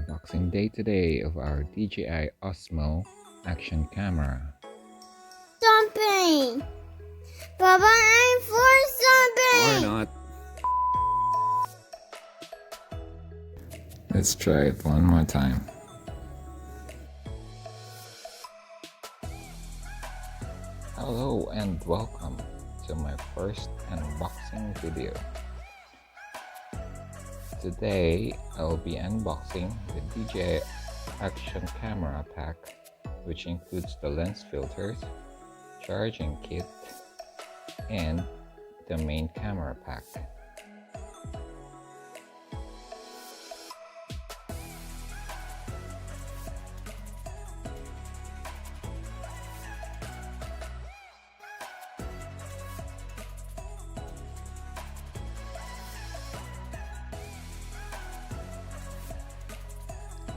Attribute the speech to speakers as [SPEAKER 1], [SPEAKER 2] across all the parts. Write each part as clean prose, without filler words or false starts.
[SPEAKER 1] unboxing day today of our DJI Osmo action camera.
[SPEAKER 2] Something! Papa, I'm for something!
[SPEAKER 1] Or not. Let's try it one more time. Hello and welcome to my first unboxing video. Today I'll be unboxing the DJI Action Camera Pack, which includes the lens filters, charging kit, and the main camera pack.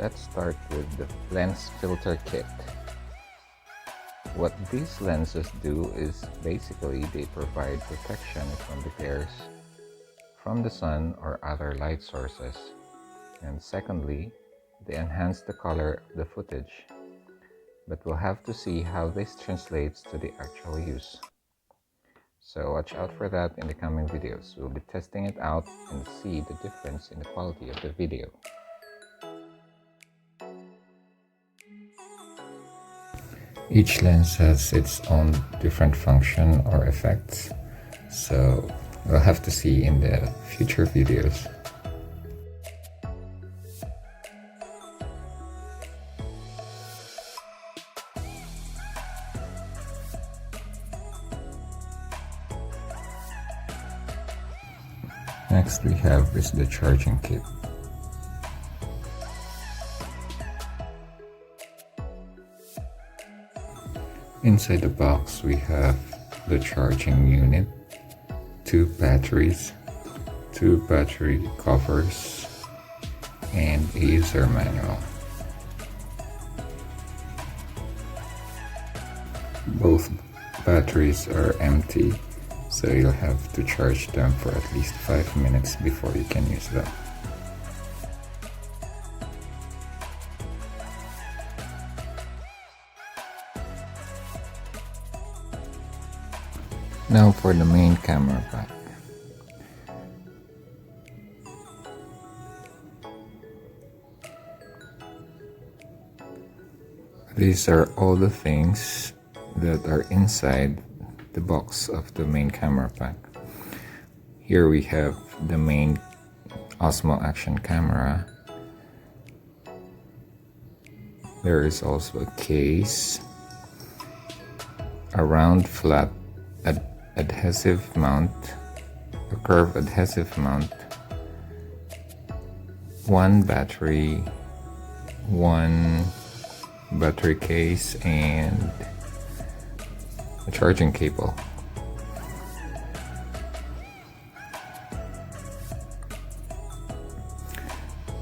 [SPEAKER 1] Let's start with the lens filter kit. What these lenses do is basically they provide protection from the glares from the sun or other light sources. And secondly, they enhance the color of the footage. But we'll have to see how this translates to the actual use. So watch out for that in the coming videos. We'll be testing it out and see the difference in the quality of the video. Each lens has its own different function or effects, so we'll have to see in the future videos. Next we have is the charging kit. Inside the box we have the charging unit, 2 batteries, 2 battery covers, and a user manual. Both batteries are empty, so you'll have to charge them for at least 5 minutes before you can use them. Now for the main camera pack. These are all the things that are inside the box of the main camera pack. Here we have the main Osmo action camera. There is also a case, a round flat adhesive mount, a curved adhesive mount, 1 battery, 1 battery case, and a charging cable.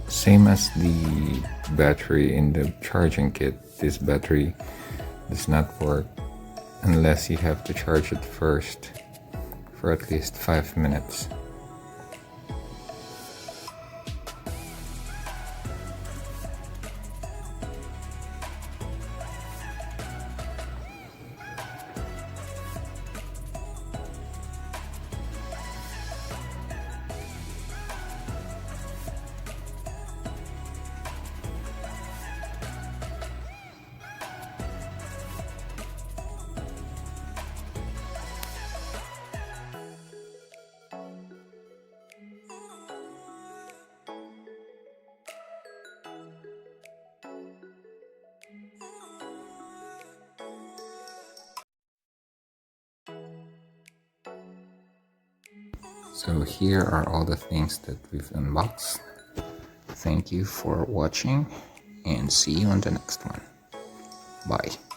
[SPEAKER 1] Same as the battery in the charging kit, this battery does not work unless you have to charge it first for at least 5 minutes. So here are all the things that we've unboxed. Thank you for watching and see you on the next one. Bye.